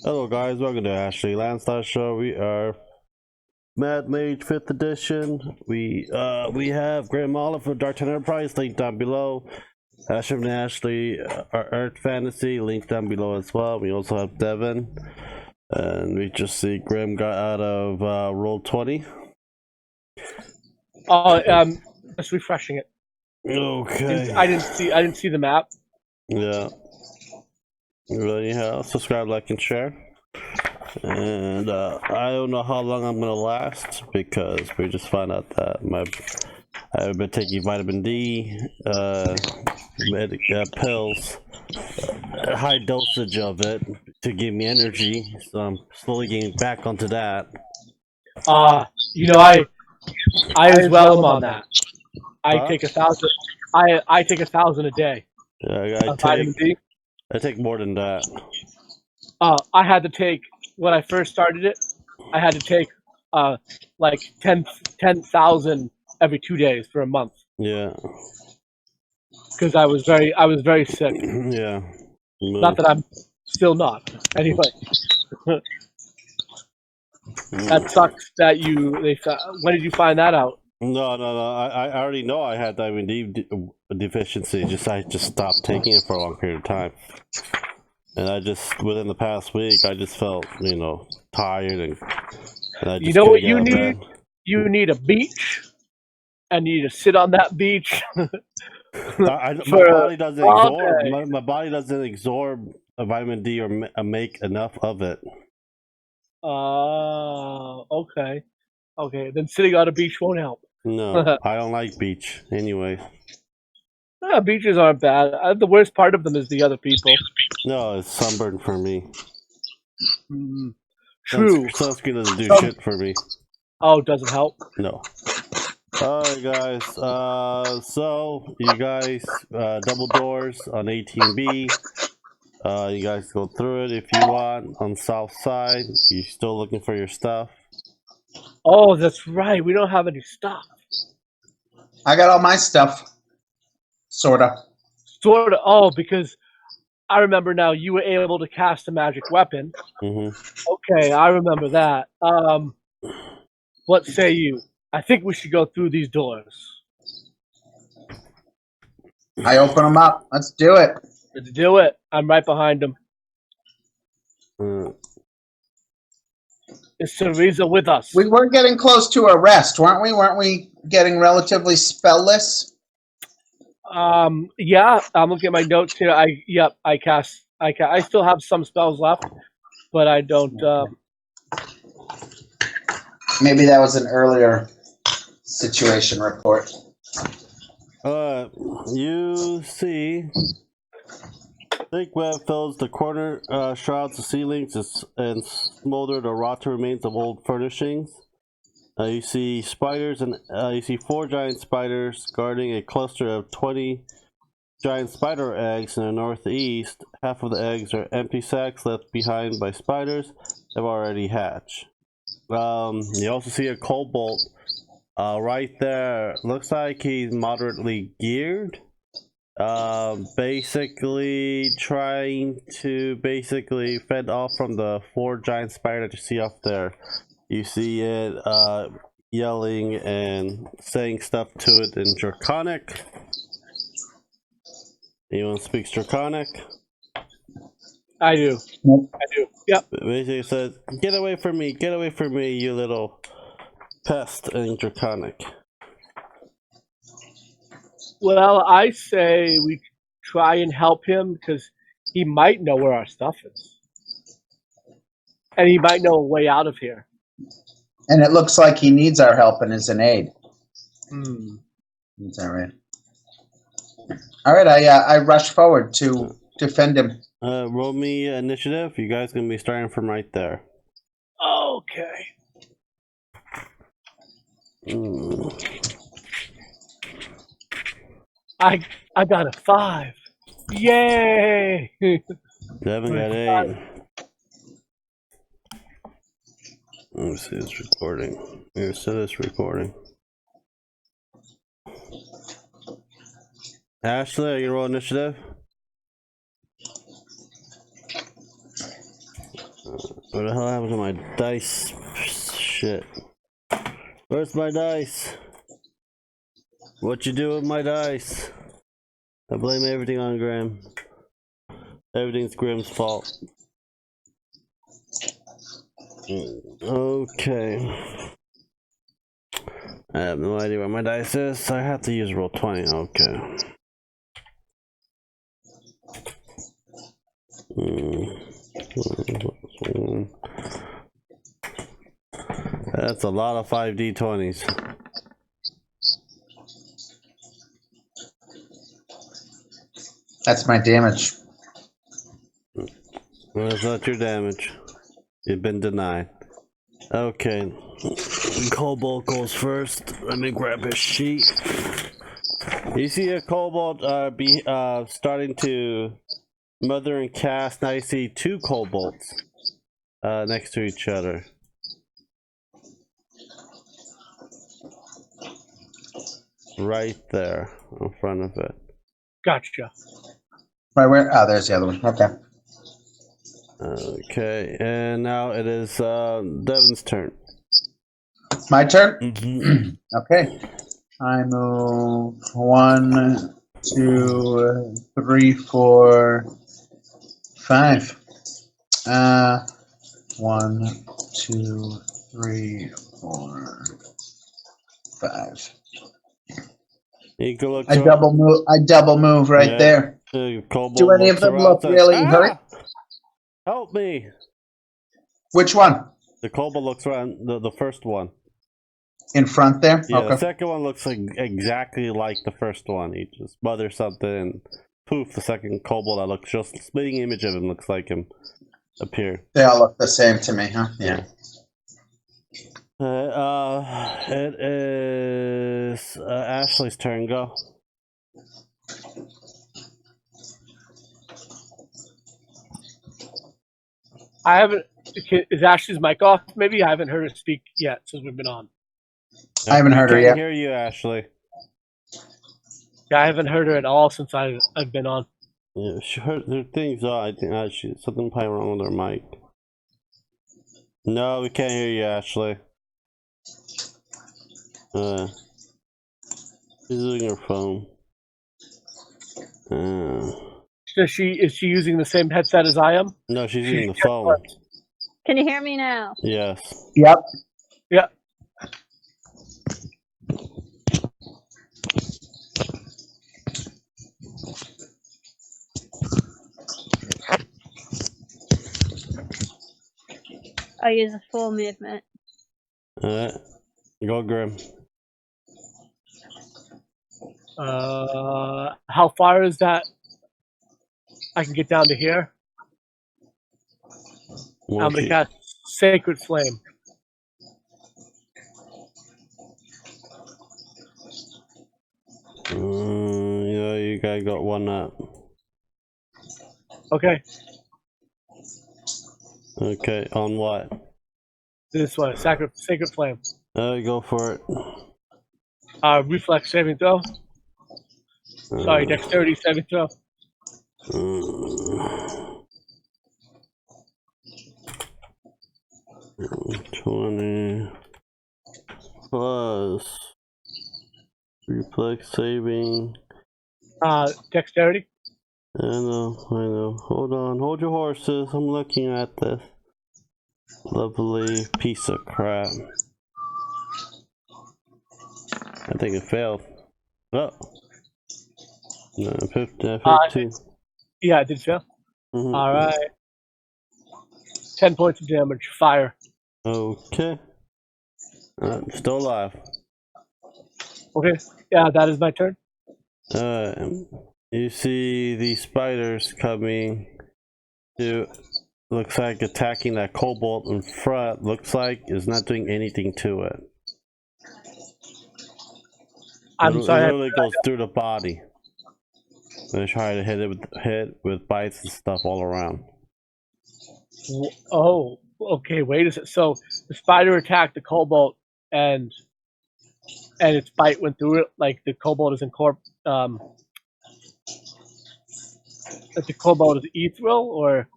Hello guys, welcome to Ashley Lancelot Show. We are Mad Mage 5th edition. We have Graham Olive for Dark Enterprise, link down below. Ashley and Ashley, our Earth Fantasy, link down below as well. We also have Devin. And we just see Graham got out of roll 20. Just refreshing it. Okay. I didn't see the map. Yeah. Well, anyhow, subscribe, like, and share. And I don't know how long I'm gonna last because we just found out that I've been taking vitamin D, pills, a high dosage of it to give me energy. So I'm slowly getting back onto that. I as well am on that. I take 1,000. I take 1,000 a day. Yeah, Vitamin D. I take more than that. I had to take when I first started it. I had to take like 10,000 every 2 days for a month. Yeah. Because I was very sick. Yeah. Not that I'm still not. Anyway. That sucks that when did you find that out? No. I already know I had vitamin D deficiency. I just stopped taking it for a long period of time. And within the past week, I just felt, tired and I just you know what you need? Bed. You need a beach, and you need to sit on that beach. My body doesn't absorb. My body doesn't absorb a vitamin D or make enough of it. Okay. Then sitting on a beach won't help. No, I don't like beach anyway. Beaches aren't bad. The worst part of them is the other people. No, it's sunburn for me. True. Sunscreen doesn't do shit for me. Oh, it doesn't help? No. Alright guys, so you guys, double doors on 18B. You guys go through it if you want. On south side, you still looking for your stuff? Oh, that's right. We don't have any stuff. I got all my stuff. Sorta. Oh, because I remember now you were able to cast a magic weapon. Okay, I remember that. What say you? I think we should go through these doors. I open them up. Let's do it. Let's do it. I'm right behind him. Is Cereza with us? We were getting close to a rest, weren't we? Weren't we getting relatively spellless? Yeah. I'm looking at my notes here. I still have some spells left, but I don't. Maybe that was an earlier situation report. You see, thick web fills the corner, shrouds the ceilings, and smolder the rotten remains of old furnishings. You see spiders, and you see 4 giant spiders guarding a cluster of 20 giant spider eggs in the northeast. Half of the eggs are empty sacks left behind by spiders that have already hatched. You also see a kobold right there. Looks like he's moderately geared. Basically trying to fend off from the 4 giant spiders that you see up there. You see it yelling and saying stuff to it in Draconic. Anyone speaks Draconic? I do. Yep. Basically says, get away from me, you little pest, in Draconic. Well, I say we try and help him because he might know where our stuff is. And he might know a way out of here. And it looks like he needs our help and is an aid. Is that right? All right, I rush forward to defend him. Roll me initiative. You guys gonna be starting from right there. Okay. I got a 5. Yay! Devin got 8. Let me see this recording. Here, set this recording. Ashley, are you roll initiative? What the hell happened to my dice? Shit. Where's my dice? What you do with my dice? I blame everything on Graham. Everything's Graham's fault. Okay. I have no idea where my dice is. I have to use roll 20. Okay. That's a lot of 5d20s. That's my damage. Well, that's not your damage. You've been denied. Okay. Kobold goes first. Let me grab his sheet. You see a kobold starting to mother and cast. Now you see two kobolds next to each other. Right there in front of it. Gotcha. Right where? Oh, there's the other one. Okay. Okay, and now it is Devin's turn. My turn? Mm-hmm. Okay. I move 1, 2, 3, 4, 5. 1, 2, 3, 4, 5. You can look I double move right there. Do any of them look really hurt? Help me! Which one? The kobold looks around the first one. In front there? Yeah, okay. The second one looks like exactly like the first one. He just mothers something and poof, the second kobold that looks just spitting image of him looks like him appear. They all look the same to me, huh? Yeah. It is Ashley's turn. Go. I haven't. Is Ashley's mic off? Maybe I haven't heard her speak yet since we've been on. I haven't heard her yet. I can't hear you, Ashley. Yeah, I haven't heard her at all since I've been on. Yeah, her thing's on. I think something probably wrong with her mic. No, we can't hear you, Ashley. She's using her phone. Is she using the same headset as I am? No, she's using the phone. Can you hear me now? Yes. Yep. Yep. I use a full movement. Alright. Go, Grim. How far is that? I can get down to here. I'm gonna cast Sacred Flame. Yeah, you guys got one up. Okay. Okay, on what? This one, Sacred Flame. Go for it. Reflex saving throw. Sorry, dexterity saving throw. 20 plus reflex saving. Dexterity. I know. Hold on, hold your horses. I'm looking at this lovely piece of crap. I think it failed. Oh. No, 15. Yeah, it did fail. Mm-hmm. All right. 10 points of damage. Fire. Okay. Still alive. Okay. Yeah, that is my turn. You see these spiders coming to, looks like attacking that kobold in front. Looks like is not doing anything to it. I'm sorry. It literally goes through the body. They try to hit it with bites and stuff all around. Oh, okay. Wait a second. So the spider attacked the kobold, and its bite went through it. Like the kobold is that the kobold is ethereal, or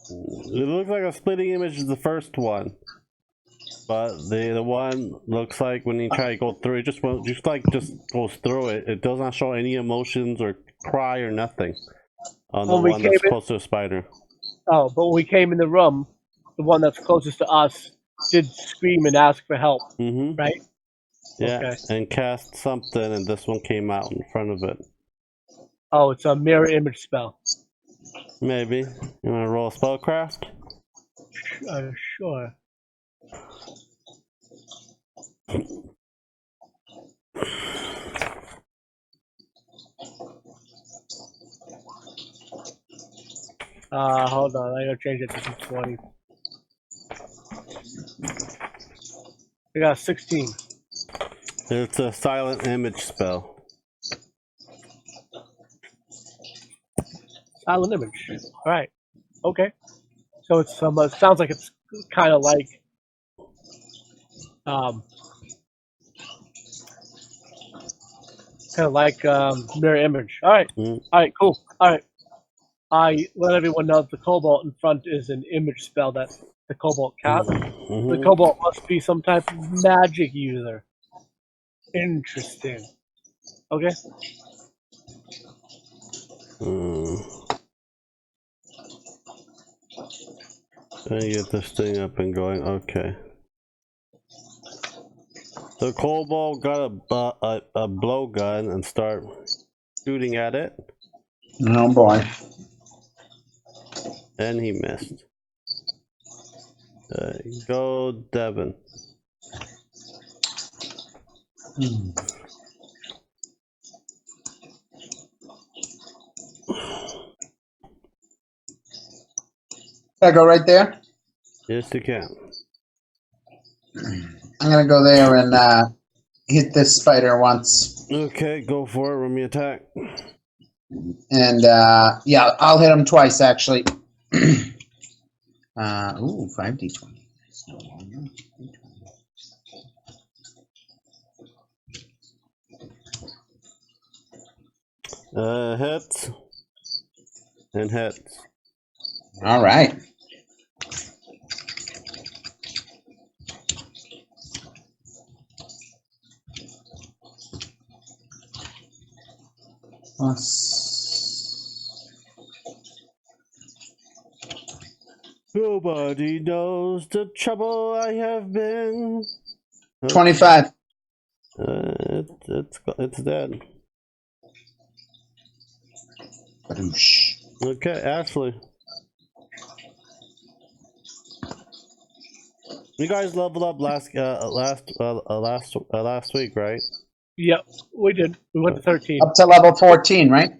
It looks like a splitting image is the first one. But the one looks like when you try to go through it, just goes through it. It does not show any emotions or cry or nothing on the one that's close to a spider. Oh, but when we came in the room, the one that's closest to us did scream and ask for help, right? Yeah, okay. And cast something, and this one came out in front of it. Oh, it's a mirror image spell. Maybe. You want to roll a spellcraft? Sure. Hold on, I gotta change it to 20. I got 16. It's a silent image spell. Silent image. All right. Okay. So it's it sounds like it's kind of like mirror image. All right. All right. Cool. All right. I let everyone know that the Cobalt in front is an image spell that the Cobalt casts. The Cobalt must be some type of magic user. Interesting. Okay. Let me get this thing up and going. Okay. The Kobold got a blowgun and start shooting at it. Oh boy. And he missed. Go, Devin. Can I go right there? Yes, you can. I'm gonna go there and hit this spider once. Okay, go for it. Roll me attack. And yeah, I'll hit him twice actually. Ooh, 5d20. Hits. And hits. All right. Nobody knows the trouble I have been. 25. It's dead. Badoosh. Okay, Ashley. You guys leveled up last week, right? Yep, we did. We went to 13. Up to level 14, right?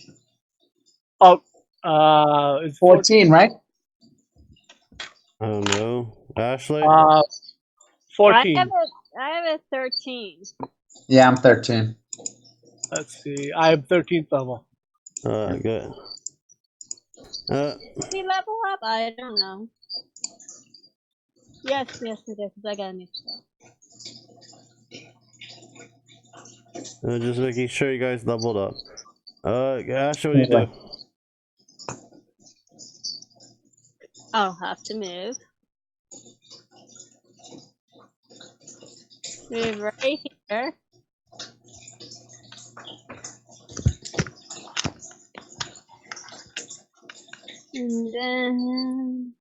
Oh, it's 14, right? I don't know. Ashley? 14. I have a 13. Yeah, I'm 13. Let's see. I am 13th level. Good. Did we level up? I don't know. Yes, we did, because I got a new spell. Just making sure you guys leveled up. Ashley, what do you do? I'll have to move. Move right here. And then...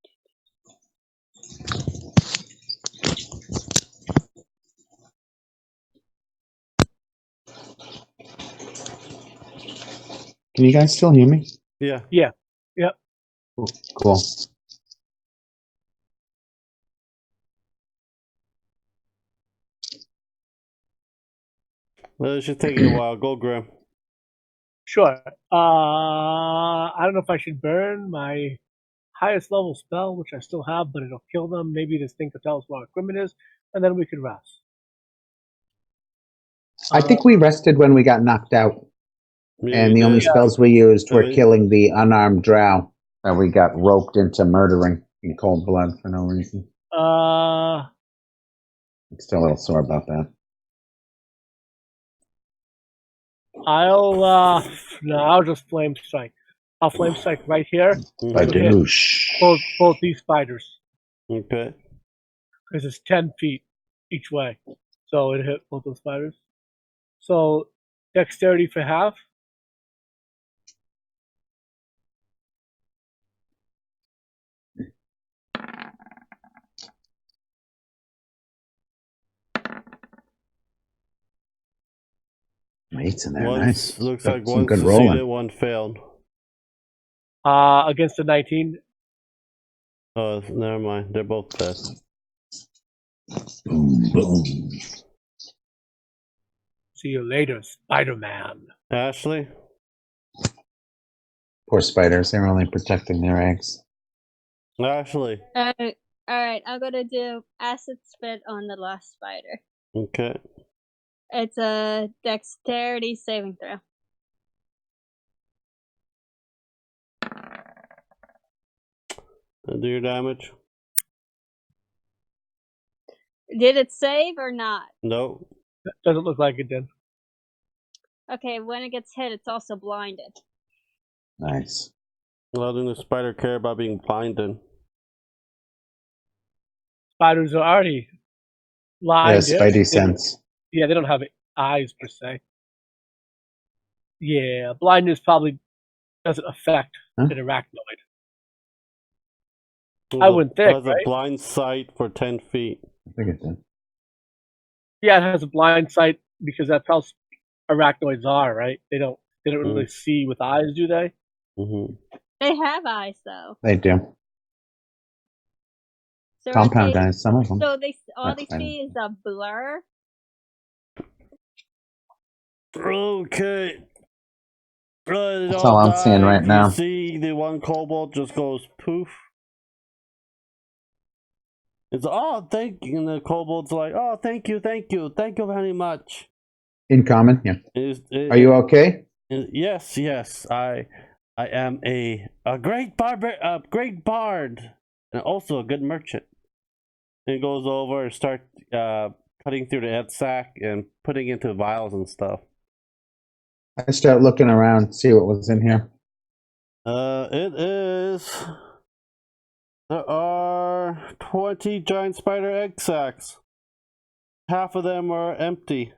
Can you guys still hear me? Yeah. Yeah. Yep. Cool. Well, it's just taking a while. Go, Grim. Sure. I don't know if I should burn my highest level spell, which I still have, but it'll kill them. Maybe this thing could tell us what our equipment is, and then we could rest. I think we rested when we got knocked out. Yeah, And the only spells we used were killing the unarmed drow that we got roped into murdering in cold blood for no reason. I'm still a little sore about that. I'll just flame strike. I'll flame strike right here. Badoosh. Both these spiders. Okay. Because it's 10 feet each way. So it hit both those spiders. So dexterity for half. Mates in there, One nice. looks Got like some one good succeeded, rolling. one failed. Against the 19. Oh, never mind. They're both dead. Boom, boom. See you later, Spider-Man. Ashley? Poor spiders. They're only protecting their eggs. Ashley. Alright, I'm gonna do acid spit on the last spider. Okay. It's a dexterity saving throw. Do your damage? Did it save or not? No. Doesn't look like it did. Okay, when it gets hit, it's also blinded. Nice. Well, didn't the spider care about being blinded? Spiders are already blind. Yeah, spidey sense. Yeah, they don't have eyes per se. Yeah, blindness probably doesn't affect an arachnoid. I wouldn't think, It has right? a blind sight for 10 feet. I think it did. Yeah, it has a blind sight because that's how arachnoids are, right? They don't really see with eyes, do they? Mm-hmm. They have eyes, though. They do. So Compound eyes, some of them. So all That's they fine. see is a blur. Okay. Right, That's all I'm seeing right now. You see the one kobold just goes poof. It's thank you. And the kobold's like, thank you very much. In common, yeah. Are you okay? Yes. I am a great bard, and also a good merchant. And goes over and starts cutting through the head sack and putting into vials and stuff. I start looking around, see what was in here. There are 20 giant spider egg sacs. Half of them are empty.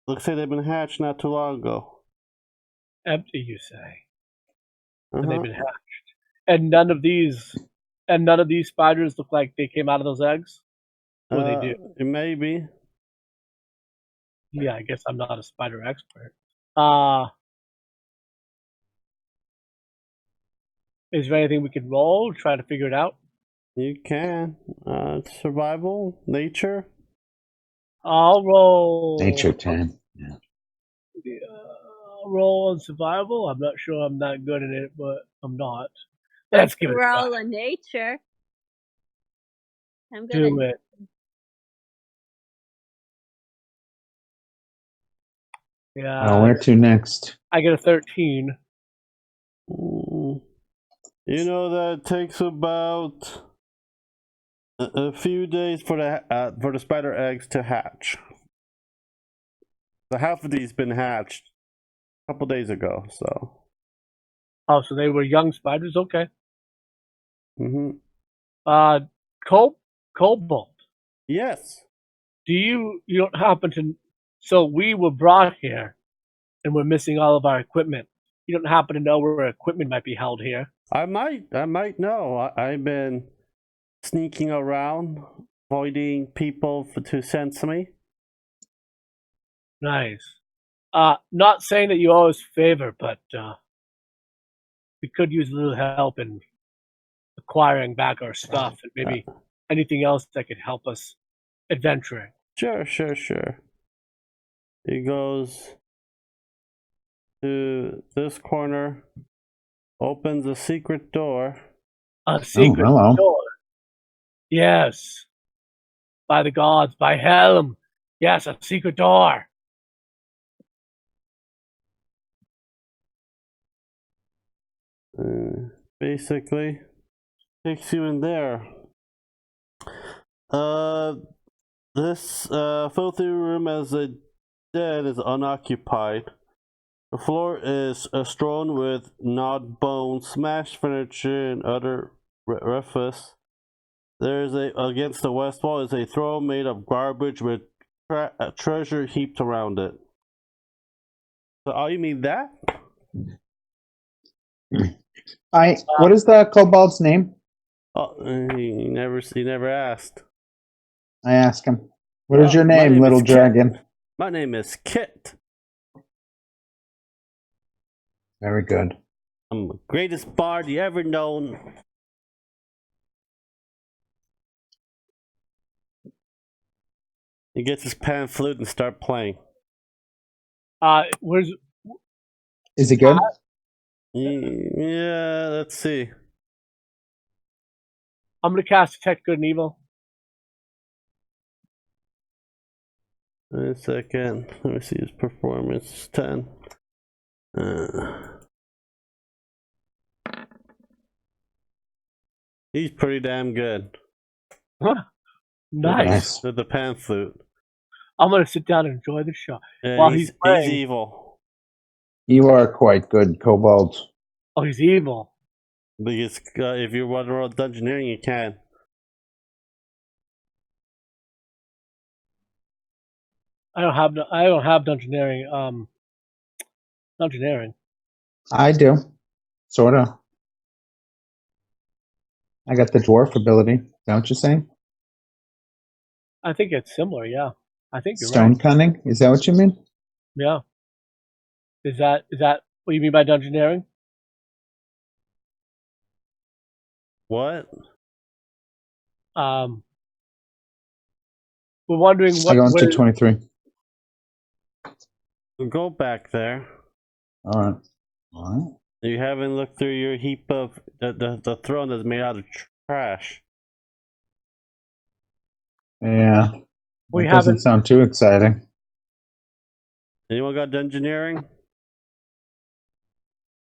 Looks like they've been hatched not too long ago. Empty, you say? And they've been hatched. And none of these spiders look like they came out of those eggs? Or they do? Maybe. Yeah, I guess I'm not a spider expert. Is there anything we can roll? Try to figure it out? You can. Survival? Nature? I'll roll. Nature 10. Yeah. I'll roll on survival. I'm not sure I'm that good at it, but I'm not. Let's give it a try. Roll a nature. I'm Do gonna it. Yeah. Where to next? I get a 13. You know that it takes about a few days for the spider eggs to hatch. So half of these been hatched a couple days ago. So. Oh, so they were young spiders. Okay. Mm-hmm. Cobalt. Yes. You don't happen to? So we were brought here, and we're missing all of our equipment. You don't happen to know where equipment might be held here? I might know. I've been sneaking around, avoiding people to sense me. Nice. Not saying that you owe us a favor, but we could use a little help in acquiring back our stuff and maybe anything else that could help us adventuring. Sure. He goes to this corner, opens a secret door. A secret door. Yes. By the gods, by Helm. Yes, a secret door. Basically, takes you in there. This filthy room as a dead is unoccupied. The floor is strewn with gnawed bones, smashed furniture, and other refuse. Against the west wall is a throne made of garbage with treasure heaped around it. So, oh, you mean that? What is the kobold's name? Oh, you never asked. I asked him. What is your name, little dragon? My name is Kit. Very good. I'm the greatest bard you ever known. He gets his pan flute and start playing. Where's? Is it good? Yeah, let's see. I'm gonna cast Detect Good and Evil. Wait a second. Let me see his performance. 10. He's pretty damn good. Nice. With the pan flute. I'm gonna sit down and enjoy the show Yeah, he's playing. He's evil. You are quite good, kobold. Oh, he's evil. Because if you want to roll dungeoneering, you can. I don't have dungeoneering. Dungeoneering. I do. Sorta. I got the dwarf ability. Is that what you're saying? I think it's similar. Yeah, I think you're Stone right. cunning? Is that what you mean? Yeah. Is that what you mean by dungeoneering? What? We're wondering what. I go into 23. We'll go back there. All right. You haven't looked through your heap of the throne that's made out of trash. Yeah. We It doesn't haven't. sound too exciting. Anyone got dungeoneering?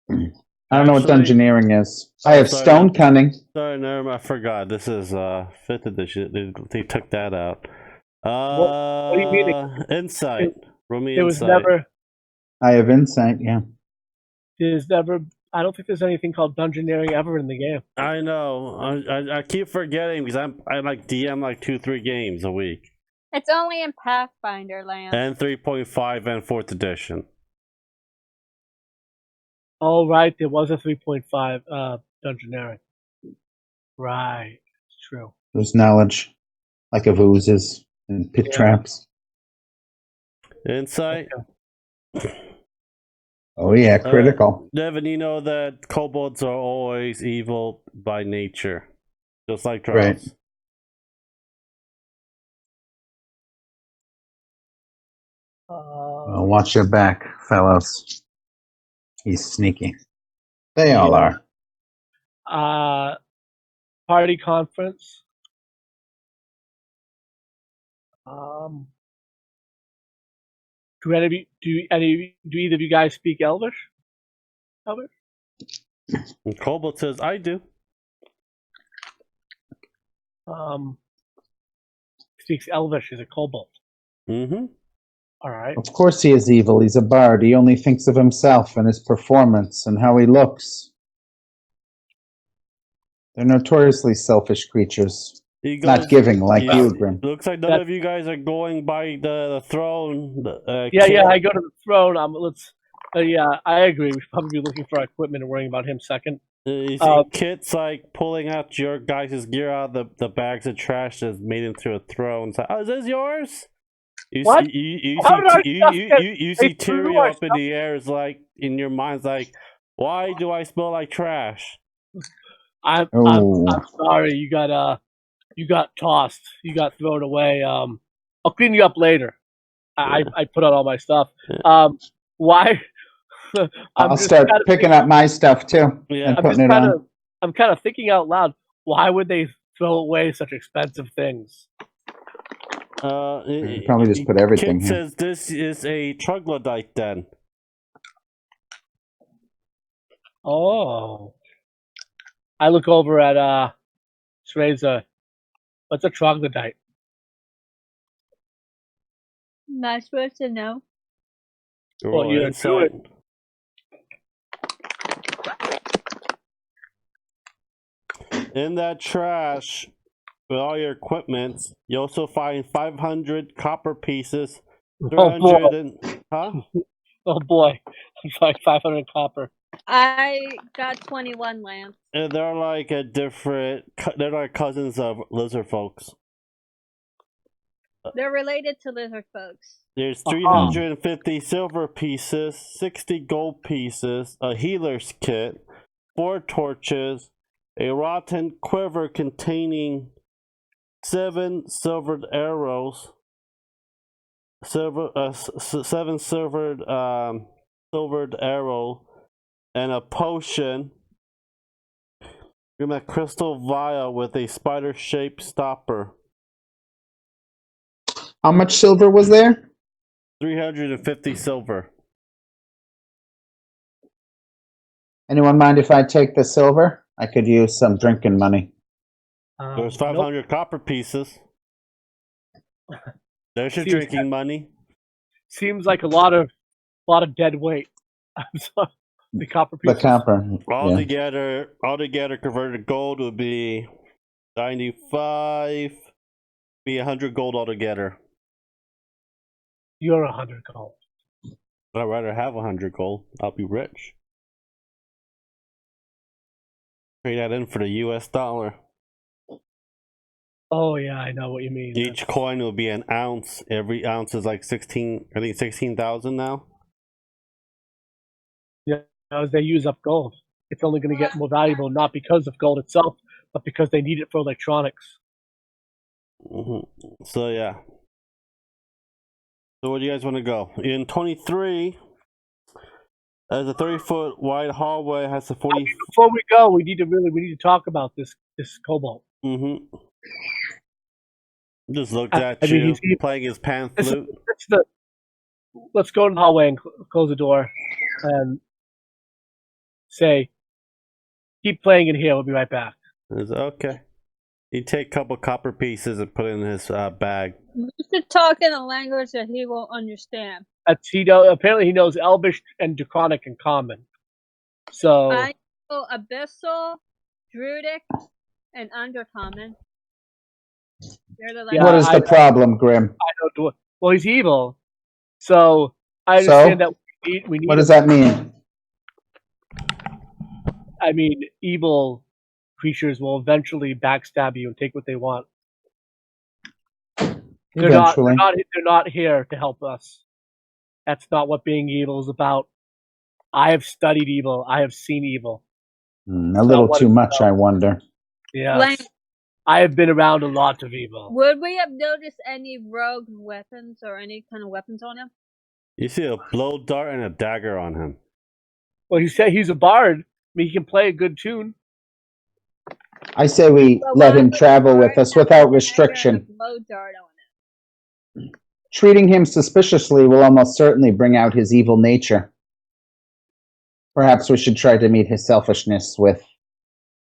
I don't know what dungeoneering is. I have sorry. stone cunning. Sorry, no, I forgot. This is 5th edition. They took that out. What do you mean? Insight. Roll me There was insight. never. I have insight, yeah. There's never. I don't think there's anything called dungeoneering ever in the game. I know. I keep forgetting because I like DM like 2-3 games a week. It's only in Pathfinder land. And 3.5 and 4th edition. Oh, right. There was a 3.5 dungeoneering. Right. It's true. There's knowledge, like of oozes and pit traps. Insight. Oh yeah, critical. Devin, you know that kobolds are always evil by nature, just like trolls. Right. Watch your back, fellows. He's sneaky. They all are. Party conference. Do either of you guys speak Elvish? And Kobold says, "I do." Speaks Elvish is a kobold. Mm-hmm. All right. Of course he is evil. He's a bard. He only thinks of himself and his performance and how he looks. They're notoriously selfish creatures. Not giving like you, Grim. Looks like none of you guys are going by the throne. Yeah, I go to the throne. I agree. We should probably be looking for equipment and worrying about him second. You see Kit's like pulling out your guys' gear out of the bags of trash that's made into a throne. It's like, oh, is this yours? You see Tyrion up in the air. Is like in your mind's like, why do I smell like trash? I'm sorry. You got tossed. You got thrown away. I'll clean you up later. I put out all my stuff. Why? I'll start picking up my stuff too. Yeah, and putting it on. I'm kind of thinking out loud. Why would they throw away such expensive things? Probably just put everything Kit here. says this is a troglodyte den. Oh. I look over at Shreza. What's a troglodyte? Not supposed to know. Well, you're a druid. In that trash, with all your equipment, you also find 500 copper pieces, 300 Oh boy. It's like 500 copper. I got 21 lamps. And they're like they're like cousins of lizard folks. They're related to lizard folks. There's 350 silver pieces, 60 gold pieces, a healer's kit, 4 torches, a rotten quiver containing 7 silvered arrows, 7 silvered arrow, and a potion. In a crystal vial with a spider-shaped stopper. How much silver was there? 350 silver. Anyone mind if I take the silver? I could use some drinking money. There's 500 copper pieces. There's your drinking money. Seems like a lot of dead weight. I'm sorry. The copper pieces. The copper. Altogether converted gold would be 95. Be 100 gold altogether. You're 100 gold. I'd rather have 100 gold. I'll be rich. Trade that in for the US dollar. Oh yeah, I know what you mean. Each coin will be an ounce. Every ounce is like 16,000 now. Yeah, as they use up gold, it's only going to get more valuable, not because of gold itself, but because they need it for electronics. So yeah. So where do you guys want to go? In 23, there's a 30-foot wide hallway. Has a 40. Before we go, we need to talk about this kobold. Just looked at you playing his pan flute. Let's go in the hallway and close the door and say, keep playing in here. We'll be right back. Okay. You take a couple copper pieces and put it in his bag. You should talk in a language that he won't understand. Apparently he knows Elvish and Draconic in common. So I know Abyssal, Druidic, and Undercommon. What is the problem, Grim? I know. Well, he's evil. So I understand that we need. What does that mean? I mean, evil creatures will eventually backstab you and take what they want. They're not here to help us. That's not what being evil is about. I have studied evil. I have seen evil. A little too much, I wonder. Yeah. I have been around a lot of evil. Would we have noticed any rogue weapons or any kind of weapons on him? You see a blow dart and a dagger on him. Well, he said he's a bard. I mean, he can play a good tune. I say we let him travel with us without restriction. Blow dart on him. Treating him suspiciously will almost certainly bring out his evil nature. Perhaps we should try to meet his selfishness with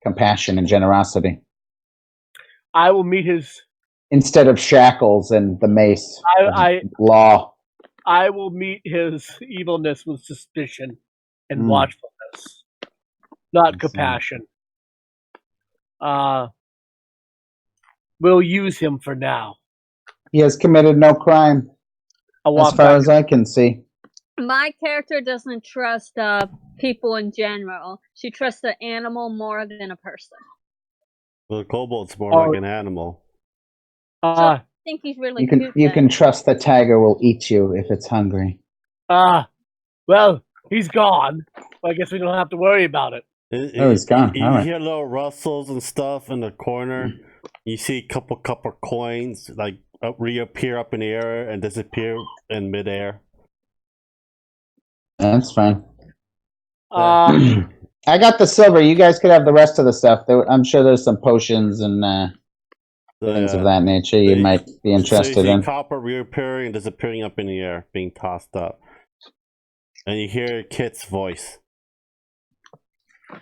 compassion and generosity. I will meet his... Instead of shackles and the mace law. I will meet his evilness with suspicion and watchfulness, not compassion. We'll use him for now. He has committed no crime, as far as I can see. My character doesn't trust people in general. She trusts an animal more than a person. Well, the kobold's more like an animal. So I think he's really cute. You can trust the tiger will eat you if it's hungry. Well, he's gone. I guess we don't have to worry about it. He's gone. You hear little rustles and stuff in the corner. You see a couple copper coins like reappear up in the air and disappear in midair. That's fine. I got the silver. You guys could have the rest of the stuff. I'm sure there's some potions and things of that nature you might be interested in. Copper reappearing and disappearing up in the air, being tossed up. And you hear Kit's voice.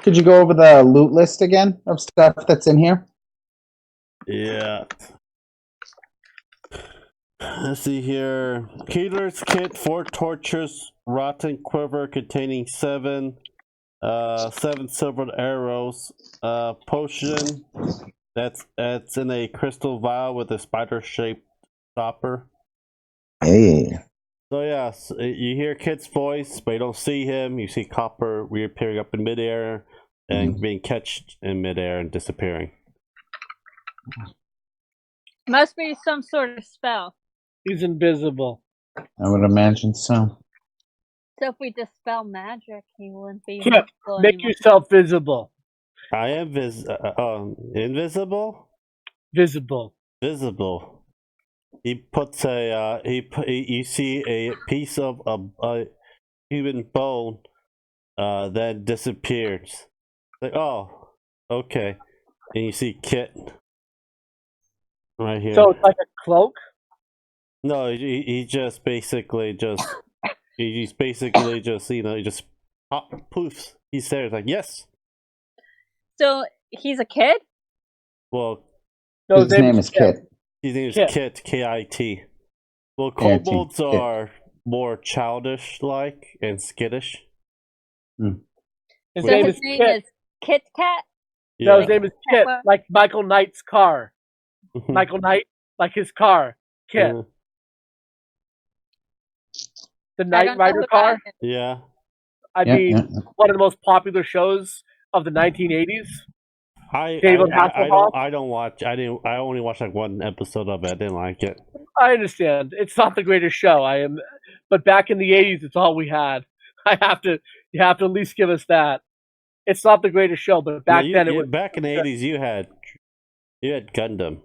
Could you go over the loot list again of stuff that's in here? Yeah. Let's see here. Healer's kit, 4 torches, rotten quiver containing 7 7 silver arrows. Potion. That's in a crystal vial with a spider-shaped stopper. Hey. So yes, you hear Kit's voice, but you don't see him. You see Copper reappearing up in midair and being catched in midair and disappearing. Must be some sort of spell. He's invisible. I would imagine so. So if we dispel magic, he wouldn't be Kip, invisible make anymore. yourself visible. I am invisible? Visible. Visible. He puts you see a piece of a human bone that disappears. Like, oh, okay. And you see Kit right here. So it's like a cloak? No, he just basically he's basically just, he just pop, poofs. He's there. It's like, yes. So he's a kid? Well, no, his name is Kit. His name is Kit, K-I-T. Well, kobolds are more childish-like and skittish. His so name his is name Kit. is Kit Kat? Yeah. No, his name is Kit, like Michael Knight's car. Michael Knight, like his car. Kit. The Knight Rider car? Yeah. I mean, one of the most popular shows of the 1980s. I only watched like one episode of it. I didn't like it. I understand. It's not the greatest show. But back in the 80s, it's all we had. You have to at least give us that. It's not the greatest show, but back then it was. Back in the 80s, you had Gundam.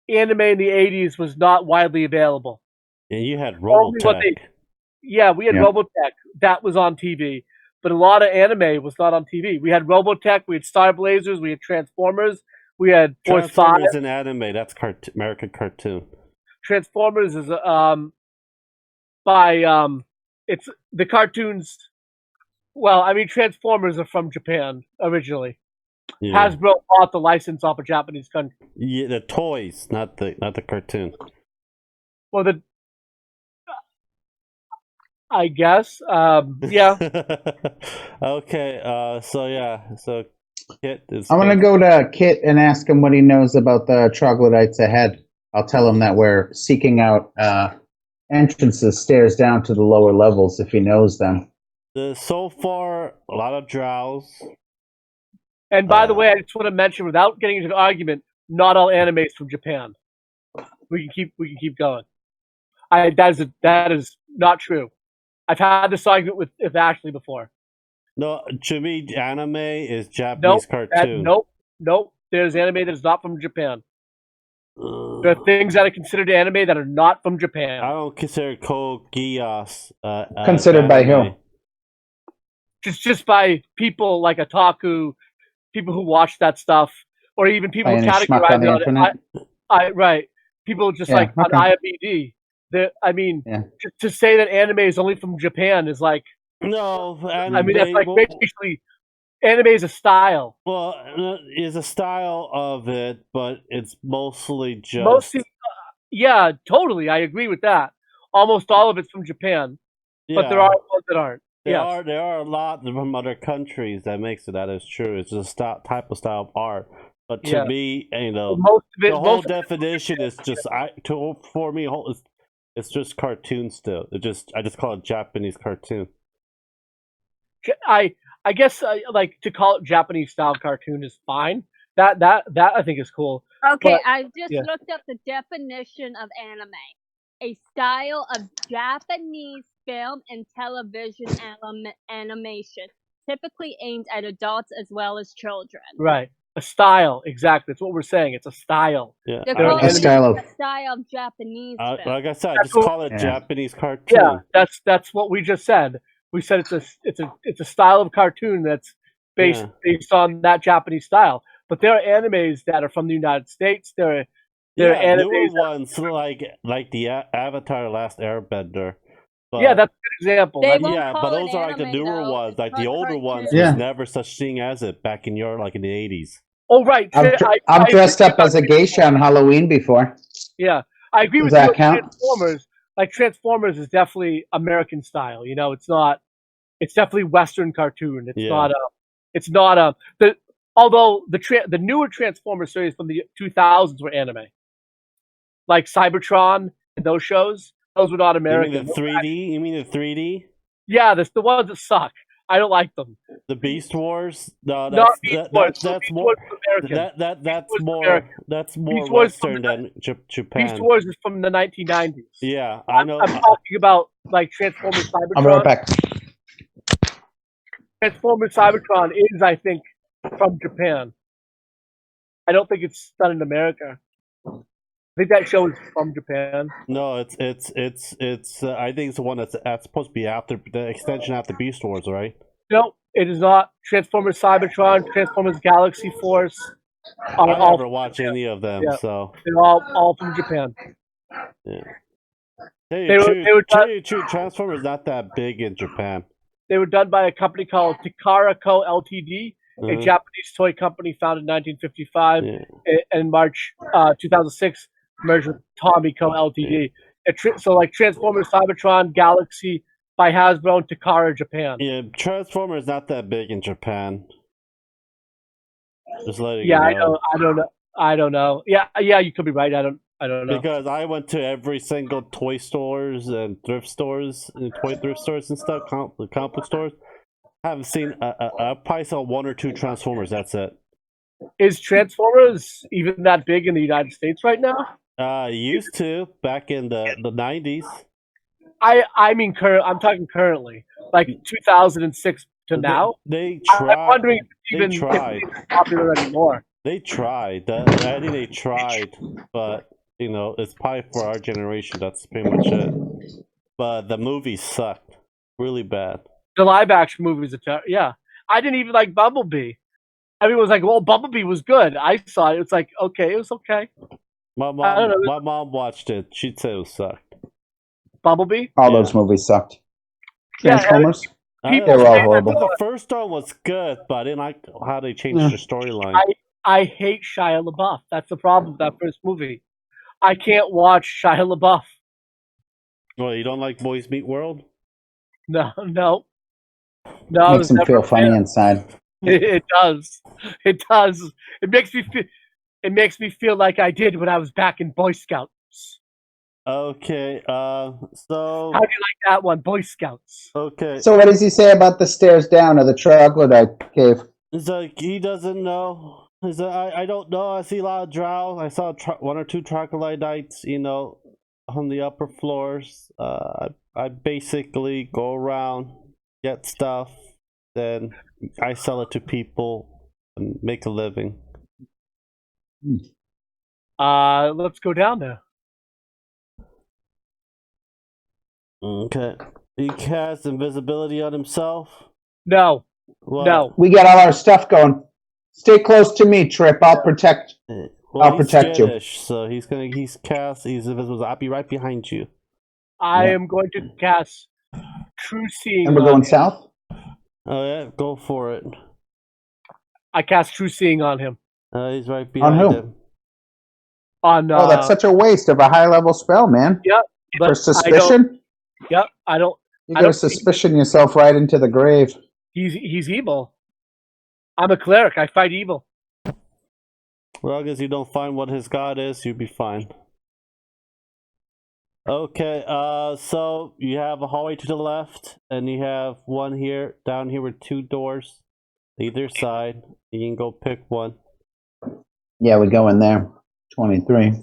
Anime in the 80s was not widely available. And you had Robotech. We had Robotech. That was on TV. But a lot of anime was not on TV. We had Robotech, we had Star Blazers, we had Transformers, we had Force 5. Transformers in anime, that's American cartoon. Transformers is it's the cartoons. Well, I mean, Transformers are from Japan originally. Yeah. Hasbro bought the license off a Japanese country. Yeah, the toys, not the cartoon. Well, I guess, yeah. Okay, so Kit is. I'm gonna go to Kit and ask him what he knows about the troglodytes ahead. I'll tell him that we're seeking out entrances, stairs down to the lower levels if he knows them. So far, a lot of drows. And by the way, I just want to mention, without getting into an argument, not all anime is from Japan. We can keep going. That is not true. I've had this argument with Ashley before. No, to me, anime is Japanese cartoon. Nope. There's anime that is not from Japan. There are things that are considered anime that are not from Japan. I don't consider Code Geass considered by who? Just by people like Otaku, people who watch that stuff, or even people who categorize it. Right. People just on IMDb. To say that anime is only from Japan is like... No, that's like basically... Anime is a style. Well, it's a style of it, but it's mostly just... yeah, totally. I agree with that. Almost all of it's from Japan. But there are ones that aren't. There are a lot from other countries that makes it. That is true. It's just type of style of art. But to me, the whole definition is just for me. It's just cartoon still. I just call it Japanese cartoon. I guess like to call it Japanese style cartoon is fine. That I think is cool. Okay, I just looked up the definition of anime: a style of Japanese film and television animation, typically aimed at adults as well as children. Right. A style, exactly. That's what we're saying. It's a style. Yeah, a style of Japanese film. Like I said, just call it Japanese cartoon. Yeah, that's what we just said. We said it's a style of cartoon that's based on that Japanese style. But there are animes that are from the United States. There are animes newer ones like the Avatar: Last Airbender. But, that's a good example. But those are like the newer ones. Like the older ones, there's never such thing as it back in in the 80s. Oh, right. I've dressed up as a geisha on Halloween before. Yeah, I agree with you. Transformers. Like Transformers is definitely American style. It's not. It's definitely Western cartoon. It's Yeah. not a. It's not a. Although the newer Transformers series from the 2000s were anime, like Cybertron and those shows. Those were not American. You mean the 3D? You mean the 3D? Yeah, that's the ones that suck. I don't like them. The Beast Wars? No, Not that's Beast Wars. that's Beast more Wars is American. that's Wars is more American. that's more Beast Wars Western from than Japan. Beast Wars is from the 1990s. Yeah, I know. I'm talking about like Transformers Cybertron. I'll be right back. Transformers Cybertron is, I think, from Japan. I don't think it's done in America. I think that show is from Japan. No, it's I think it's the one that's supposed to be after the extension after Beast Wars, right? No, it is not. Transformers Cybertron, Transformers Galaxy Force. I never watch any of them, yeah. so They're all from Japan. yeah. Transformers not that big in Japan. They were done by a company called Takara Co. Ltd., a Japanese toy company founded in 1955, and in March 2006 merged with Tommy Co. Ltd. So like Transformers Cybertron Galaxy by Hasbro and Takara Japan. Yeah, Transformers not that big in Japan. Just letting you know. I don't know. Yeah, you could be right. I don't know. Because I went to every single toy stores and thrift stores and toy thrift stores and stuff, comic book stores. I haven't seen I probably saw one or two Transformers. That's it. Is Transformers even that big in the United States right now? Used to back in the 90s. I mean, I'm talking currently, like 2006 to now. They tried. I'm wondering if it's popular anymore. They tried. I think they tried, but you know, it's probably for our generation. That's pretty much it. But the movie sucked really bad. The live action movies, yeah. I didn't even like Bumblebee. Everyone was like, "Well, Bumblebee was good." I saw it. It's like, okay, it was okay. My mom watched it. She'd say it sucked. Bumblebee? All those movies sucked. Transformers? They were all horrible. The first one was good, but I didn't like how they changed the storyline. I hate Shia LaBeouf. That's the problem with that first movie. I can't watch Shia LaBeouf. Well, you don't like Boys Meet World? No. Makes him feel funny inside. It does. It does. It makes me feel like I did when I was back in Boy Scouts. Okay, so... How do you like that one, Boy Scouts? Okay. So what does he say about the stairs down or the troglodyte cave? It's like, he doesn't know. He's like, I don't know. I see a lot of drow. I saw one or two troglodytes, you know, on the upper floors. I basically go around, get stuff, then I sell it to people and make a living. Let's go down there. Okay. He casts invisibility on himself? No. What? No. We got all our stuff going. Stay close to me, Trip. I'll protect. Well, I'll protect you. So he's invisible. I'll be right behind you. I am going to cast True Seeing. And we're going south? Oh yeah, go for it. I cast True Seeing on him. He's right behind him. Oh, that's such a waste of a high-level spell, man. Yep. For suspicion? I don't. You gotta suspicion yourself right into the grave. He's evil. I'm a cleric. I fight evil. Well, as long as you don't find what his god is, you'll be fine. Okay, so you have a hallway to the left, and you have one here, down here with two doors, either side. You can go pick one. Yeah, we go in there. 23.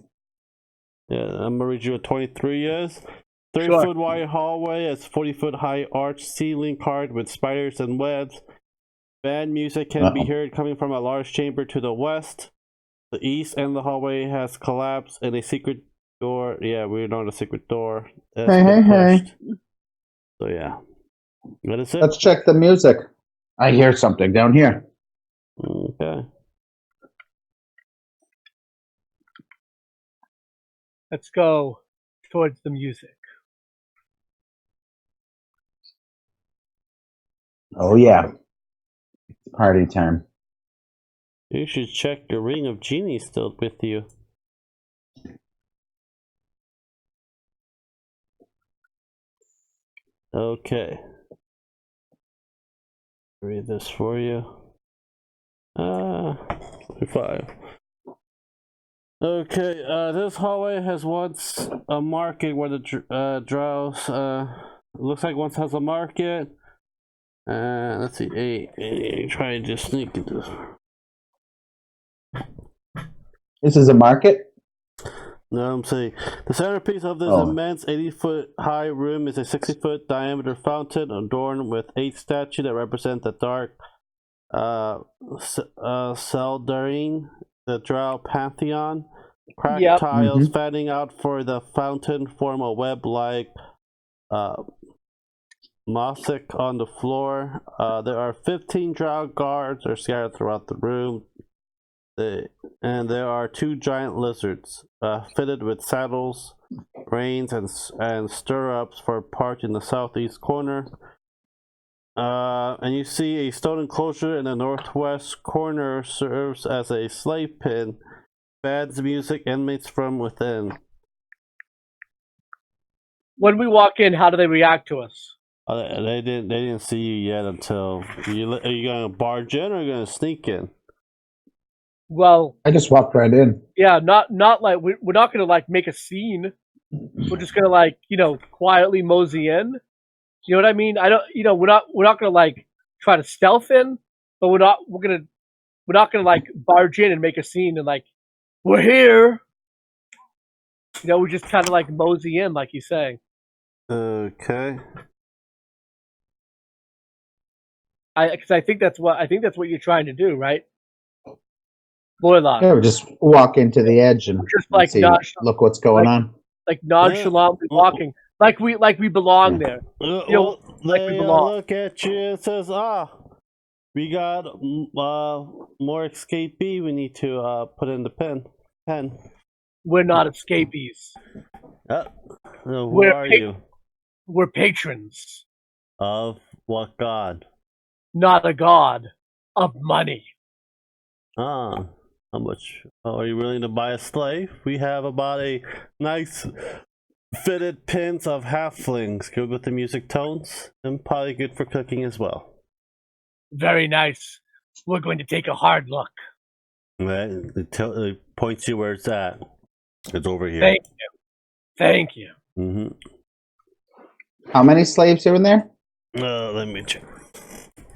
Yeah, I'm gonna read you what 23 is. 30-foot wide hallway, has 40-foot high arch ceiling carved with spiders and webs. Band music can be heard coming from a large chamber to the west. The east end of the hallway has collapsed, and a secret door. Yeah, we're not a secret door. Hey. So yeah, that is it. Let's check the music. I hear something down here. Okay. Let's go towards the music. Oh yeah, party time. You should check your ring of genie still with you. Okay. Read this for you. 5. Okay, this hallway has once a market where the drows, looks like once has a market. Let's see, 8. Try to sneak into. This is a market? No, I'm saying the centerpiece of this immense 80-foot high room is a 60-foot diameter fountain adorned with 8 statues that represent the dark Seldarine, the Drow pantheon. Cracked tiles fanning out for the fountain form a web-like mosaic on the floor. There are 15 Drow guards are scattered throughout the room. And there are 2 giant lizards fitted with saddles, reins, and stirrups for parked in the southeast corner. And you see a stone enclosure in the northwest corner serves as a slave pen. Bands music, inmates from within. When we walk in, how do they react to us? They didn't see you yet until are you gonna barge in or are you gonna sneak in? Well, I just walked right in. Yeah, not like we're not gonna like make a scene. We're just gonna like quietly mosey in. You know what I mean? I don't. We're not gonna like try to stealth in, but we're not gonna like barge in and make a scene and like we're here. We just kind of like mosey in, like you're saying. Okay. Because I think that's what you're trying to do, right? Boylock. Yeah, just walk into the edge and just like see, look what's going on. Like nonchalantly walking, like we belong there. Like we belong. Look at you. It says, we got more escapee. We need to put in the pen. We're not escapees. Who are you? We're patrons. Of what god? Not a god. Of money. How much? Are you willing to buy a slave? We have about a nice fitted pins of halflings, good with the music tones, and probably good for cooking as well. Very nice. We're going to take a hard look. Right, it points you where it's at. It's over here. Thank you. Mm-hmm. How many slaves are in there? Let me check.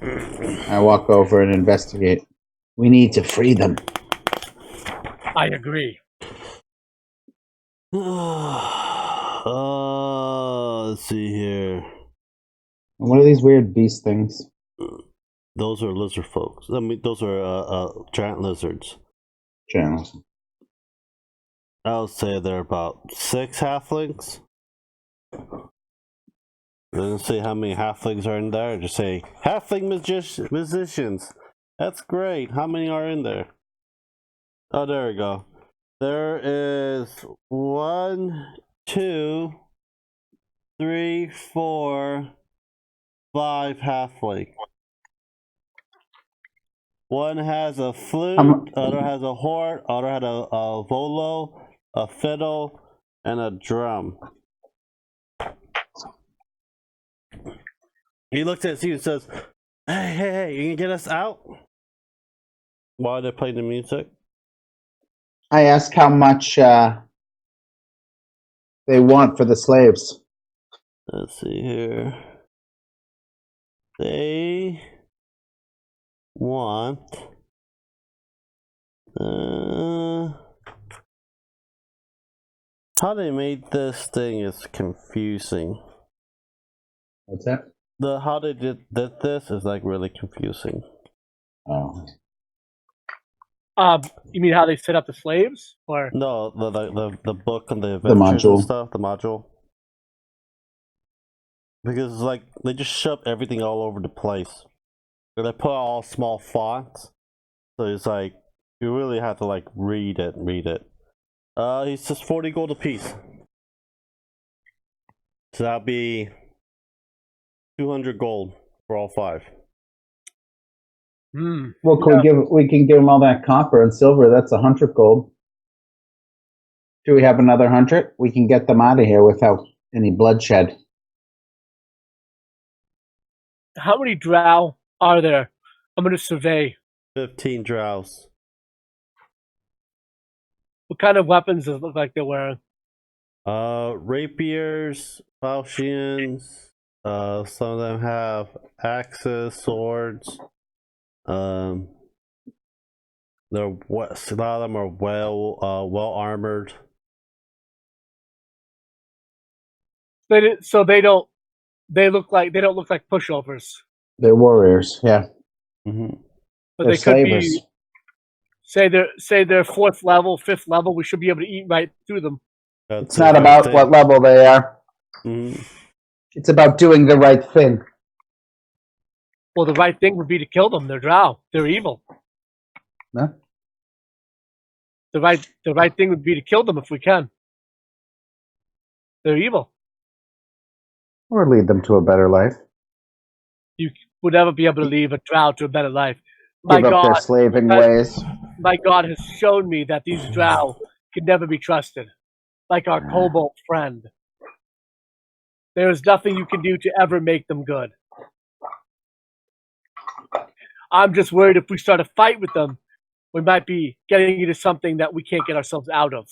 I walk over and investigate. We need to free them. I agree. Let's see here. What are these weird beast things? Those are lizard folks. I mean, those are giant lizards. Giant. I would say there are about 6 halflings. I didn't say how many halflings are in there. Just say halfling musicians. That's great. How many are in there? Oh, there we go. There is 1, 2, 3, 4, 5 halfling. One has a flute, other has a horn, other had a volo, a fiddle, and a drum. He looks at you and says, Hey, you can get us out? While they're playing the music. I ask how much they want for the slaves. Let's see here. They want how they made this thing is confusing. What's that? How they did this is like really confusing. Oh. You mean how they set up the slaves, or no, the book and the adventures and stuff, the module. Because like they just shove everything all over the place. They put all small fonts, so it's like you really have to like read it. He says 40 gold a piece. So that'll be 200 gold for all 5. Well, we can give them all that copper and silver. That's 100 gold. Do we have another 100? We can get them out of here without any bloodshed. How many drow are there? I'm going to survey. 15 drows. What kind of weapons does it look like they're wearing? Rapiers, falchions. Some of them have axes, swords. A lot of them are well armored. They don't look like pushovers. They're warriors, yeah. Mm-hmm. But They're they could slavers. be. Say they're 4th level, 5th level. We should be able to eat right through them. It's not about what level they are. Mm-hmm. It's about doing the right thing. Well, the right thing would be to kill them. They're drow. They're evil. Huh? The right thing would be to kill them if we can. They're evil. Or lead them to a better life. You would never be able to leave a drow to a better life. Give up their slaving ways. My God has shown me that these drow can never be trusted. Like our kobold friend. There is nothing you can do to ever make them good. I'm just worried if we start a fight with them, we might be getting into something that we can't get ourselves out of.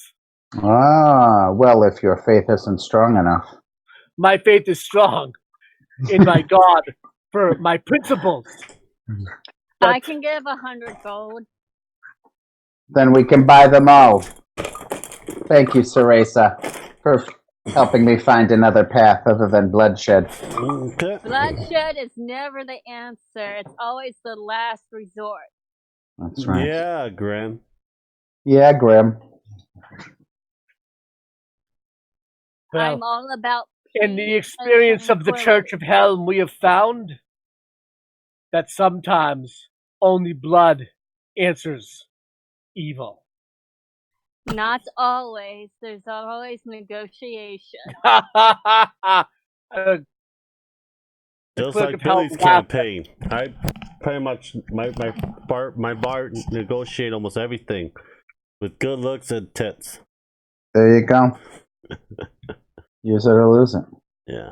Ah, well, if your faith isn't strong enough. My faith is strong in my God for my principles. I can give 100 gold. Then we can buy them all. Thank you, Ceresa, for helping me find another path other than bloodshed. Okay. Bloodshed is never the answer. It's always the last resort. That's right. Yeah, Grim. Yeah, Grim. Well, I'm all about in the peace experience and of the tranquility. Church of Helm, we have found that sometimes only blood answers evil. Not always. There's always negotiation. Just Clerk like of Hell Billy's laughed. campaign. I pretty much my bar negotiate almost everything with good looks and tits. There you go. Use it or lose it. Yeah.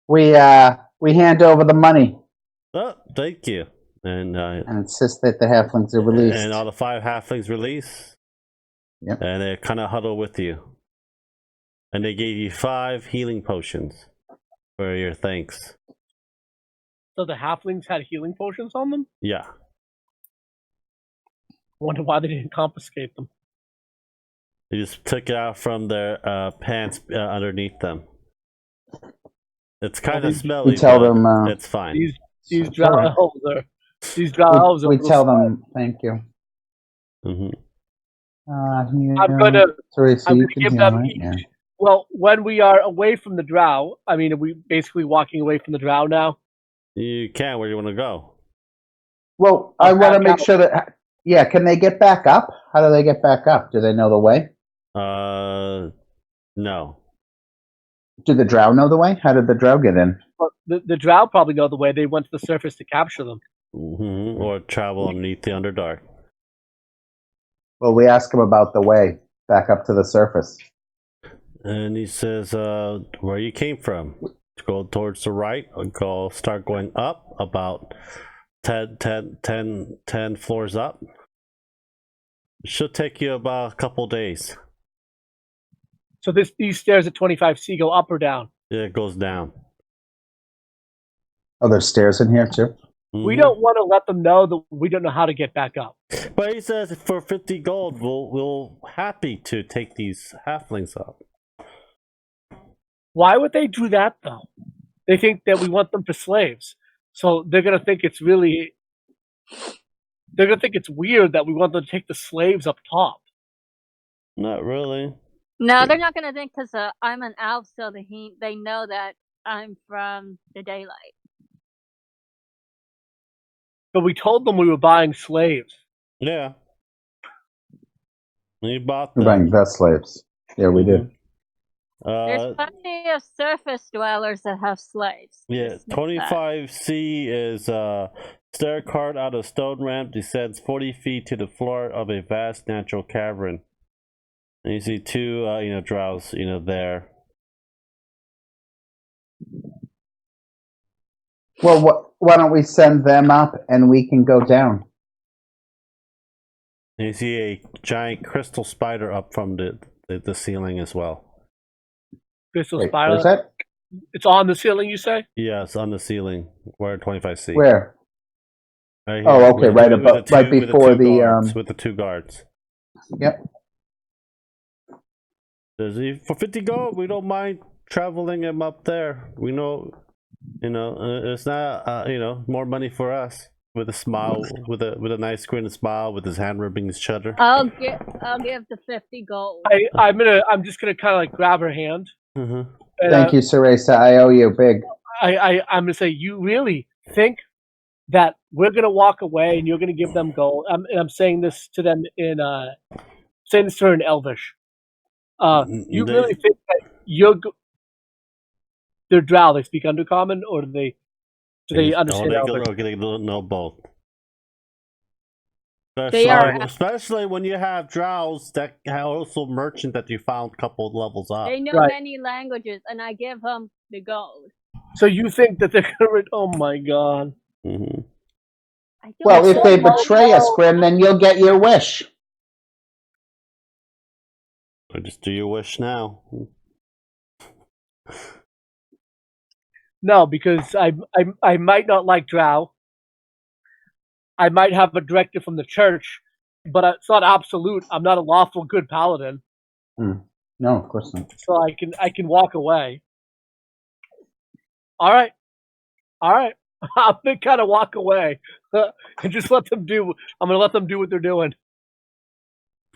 We hand over the money Oh, thank you. And insist that the halflings are released. and all the 5 halflings release. Yep. And they kind of huddle with you. And they gave you 5 healing potions for your thanks. So the halflings had healing potions on them? Yeah. Wonder why they didn't confiscate them. They just took it out from their pants underneath them. It's kind of smelly, we tell but them, it's fine. These drow elves are. These drow elves are. We tell them, thank you. Mm-hmm. I'm gonna give them each. Yeah. Well, when we are away from the drow, I mean, are we basically walking away from the drow now? You can. Where do you want to go? Well, I want to make sure that. Yeah, can they get back up? How do they get back up? Do they know the way? No. Do the drow know the way? How did the drow get in? Well, the drow probably know the way. They went to the surface to capture them. Mm-hmm. Or travel underneath the Underdark. Well, we ask him about the way back up to the surface. And he says, where you came from. Go towards the right, or start going up about 10 floors up. It should take you about a couple days. So these stairs at 25C go up or down? Yeah, it goes down. Oh, there's stairs in here too? Mm-hmm. We don't want to let them know that we don't know how to get back up. But he says for 50 gold, we'll happy to take these halflings up. Why would they do that, though? They think that we want them for slaves. So they're going to think it's really... They're going to think it's weird that we want them to take the slaves up top. Not really. No, they're not going to think because I'm an elf, so they know that I'm from the daylight. But we told them we were buying slaves. Yeah. You bought them. We're buying best slaves. Yeah, we did. There's plenty of surface dwellers that have slaves. Yeah, 25C is stair cart out of stone ramp descends 40 feet to the floor of a vast natural cavern. And you see 2 drows, there. Well, why don't we send them up and we can go down? And you see a giant crystal spider up from the ceiling as well. Crystal Wait, spider. where's that? It's on the ceiling, you say? Yeah, it's on the ceiling. We're at 25C. Where? Right here. Oh, okay, right with above, right before the. With the 2 guards. Yep. For 50 gold, we don't mind traveling him up there. We know, it's not, more money for us. With a smile, with a nice grin and smile, with his hand rubbing his cheddar. I'll give the 50 gold. I'm just gonna kind of like grab her hand. Mm-hmm. Thank you, Ceresa. I owe you big. I'm gonna say, you really think that we're gonna walk away and you're gonna give them gold? I'm saying this to them in saying this to her in Elvish. You really think that they're drow? They speak Undercommon, or do they understand Elvish? They know both. Especially when you have drows that are also merchant that you found a couple of levels up. They know many languages, and I give them the gold. So you think that they're gonna? Oh my god! Mm-hmm. Well, if they betray us, Grim, then you'll get your wish. Or just do your wish now. No, because I might not like drow. I might have a directive from the church, but it's not absolute. I'm not a lawful good paladin. No, of course not. So I can walk away. All right. I'm gonna kind of walk away and just let them do. I'm gonna let them do what they're doing.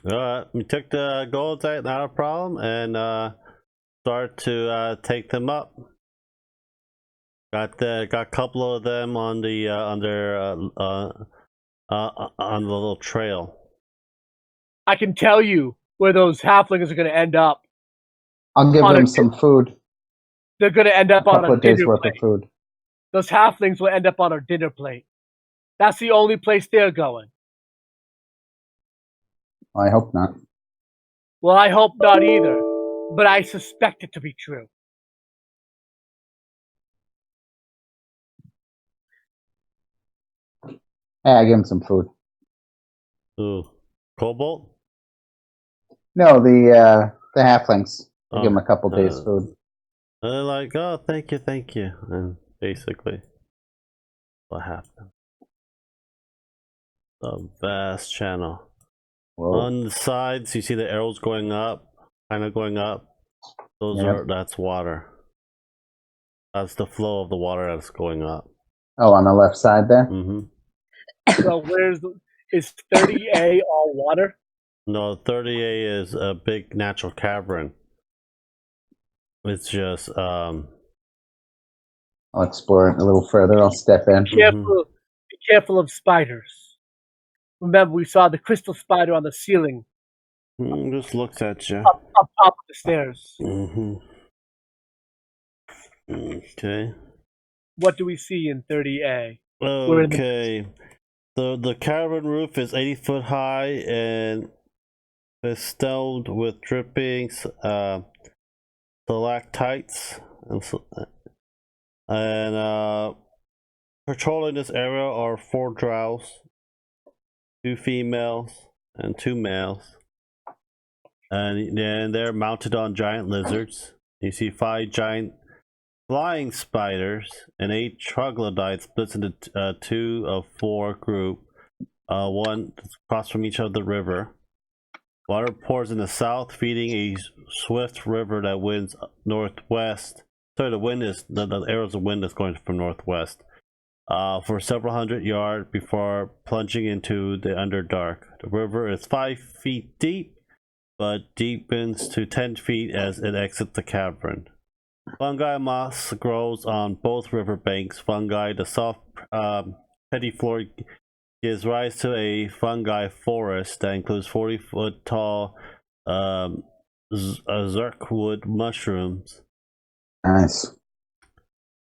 We took the gold, not a problem, and start to take them up. Got a couple of them on the on the little trail. I can tell you where those halflings are going to end up. I'll give them some food. They're going to end up on a days dinner worth plate. Of food. Those halflings will end up on our dinner plate. That's the only place they're going. I hope not. Well, I hope not either, but I suspect it to be true. Hey, I give him some food. Ooh, Cobalt? No, the halflings. I give them a couple days food. They're like, oh, thank you, and basically, what happened? A vast channel. Whoa. On the sides, you see the arrows going up, kind of going up. That's water. That's the flow of the water that's going up. Oh, on the left side there. Mm-hmm. So is 30A all water? No, 30A is a big natural cavern. It's just I'll explore it a little further. I'll step in. Be careful of spiders. Remember, we saw the crystal spider on the ceiling. Just looks at you. Up top of the stairs. Mm-hmm. Okay. What do we see in 30A? Okay. The cavern roof is 80 foot high and is stoned with drippings, stalactites, and patrolling this area are 4 drows, 2 females and 2 males, and then they're mounted on giant lizards. You see 5 giant flying spiders and 8 troglodytes split into 2 of 4 group. One across from each of the river. Water pours in the south, feeding a swift river that winds northwest. Sorry, the arrows of wind is going from northwest. For several hundred yards before plunging into the Underdark. The river is 5 feet deep, but deepens to 10 feet as it exits the cavern. Fungi moss grows on both river banks. Fungi, the soft petty floor, gives rise to a fungi forest that includes 40-foot tall zerkwood mushrooms. Nice.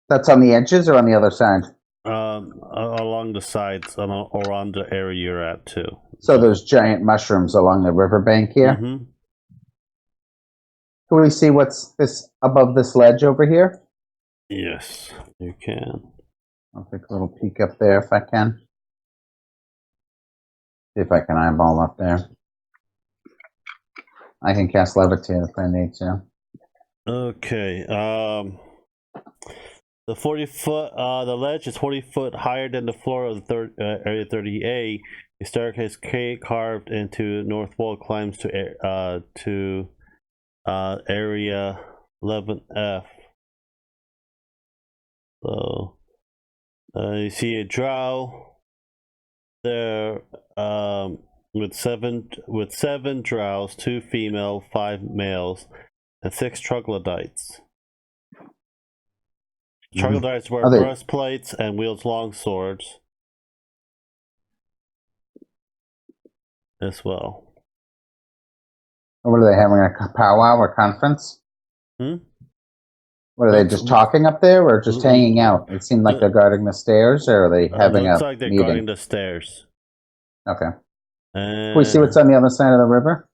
That's on the edges or on the other side? Along the sides, or on the area you're at too. So there's giant mushrooms along the riverbank here. Mm-hmm. Can we see what's this above this ledge over here? Yes, you can. I'll take a little peek up there if I can. See if I can eyeball up there. I can cast Levitate if I need to. Okay. The 40-foot, the ledge is 40 foot higher than the floor of the area 30A. A staircase carved into north wall climbs to area 11F. So you see a drow there with seven drows, 2 female, 5 males, and 6 troglodytes. Troglodytes wear breastplates and wield long swords as well. What are they having, a powwow or conference? What are they just talking up there or just hanging out? It seemed like they're guarding the stairs, or are they having a looks like they're meeting? guarding the stairs. Okay. Can we see what's on the other side of the river?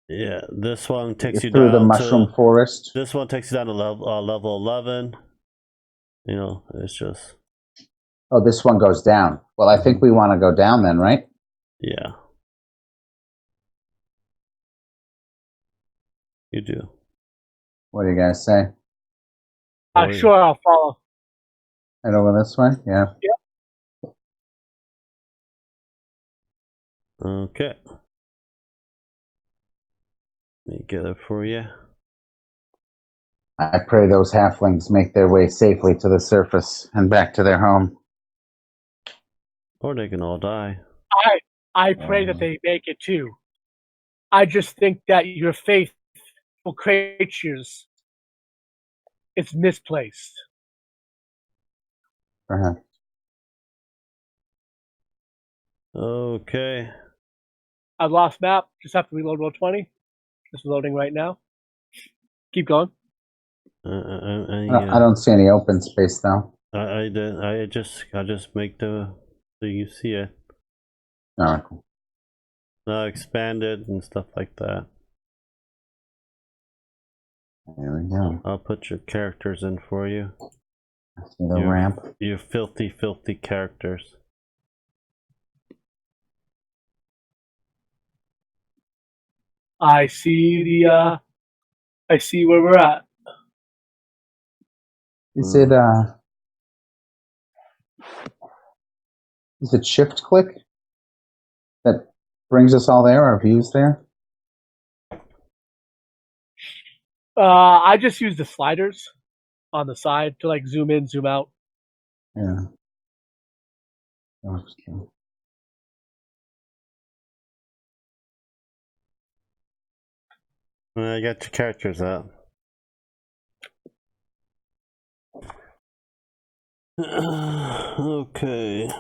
Yeah, this one takes you through down the mushroom forest. This one takes you down to level 11. You know, it's just. Oh, this one goes down. Well, I think we want to go down then, right? Yeah. You do. What do you guys say? Sure, I'll follow. Head over this way? Yeah. Yep. Okay. Let me get it for you. I pray those halflings make their way safely to the surface and back to their home. Or they can all die. I pray that they make it too. I just think that your faithful creatures, it's misplaced. Perhaps. Okay. I've lost map. Just have to reload roll 20. Just loading right now. Keep going. I don't see any open space though. I just make the so you see it. All right. Expanded and stuff like that. There we go. I'll put your characters in for you. I see the ramp. You filthy characters. I see I see where we're at. Is it shift click that brings us all there, our views there? I just use the sliders on the side to like zoom in, zoom out. Yeah. I got your characters up. Okay.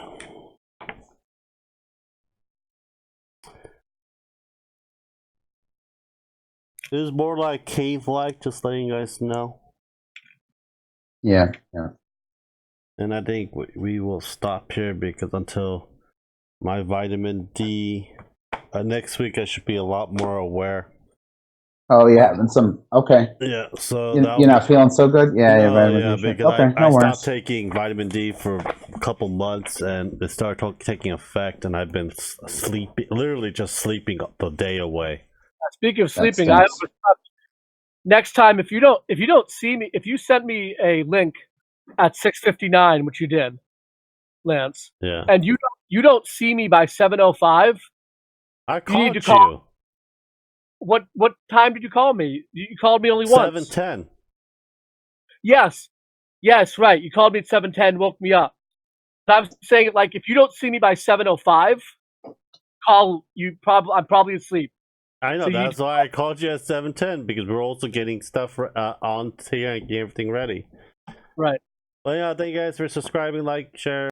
It was more like cave-like, just letting you guys know. Yeah. And I think we will stop here because until my vitamin D, next week I should be a lot more aware. Oh, yeah, having some. Okay. Yeah, so you're not feeling so good. Yeah, because okay, I stopped taking vitamin D for a couple months, and it started taking effect, and I've been sleeping, literally just sleeping the day away. Speaking of sleeping, I overslept. Next time, if you don't see me, if you send me a link at 6:59, which you did, Lance, yeah, and you don't see me by 7:05, I called you. What time did you call me? You called me only once. 7:10. Yes, right. You called me at 7:10, woke me up. So I'm saying, like, if you don't see me by 7:05, call you. I'm probably asleep. I know, so that's why I called you at 7:10, because we're also getting stuff on here and getting everything ready. Right. Well, yeah, thank you guys for subscribing, like, share.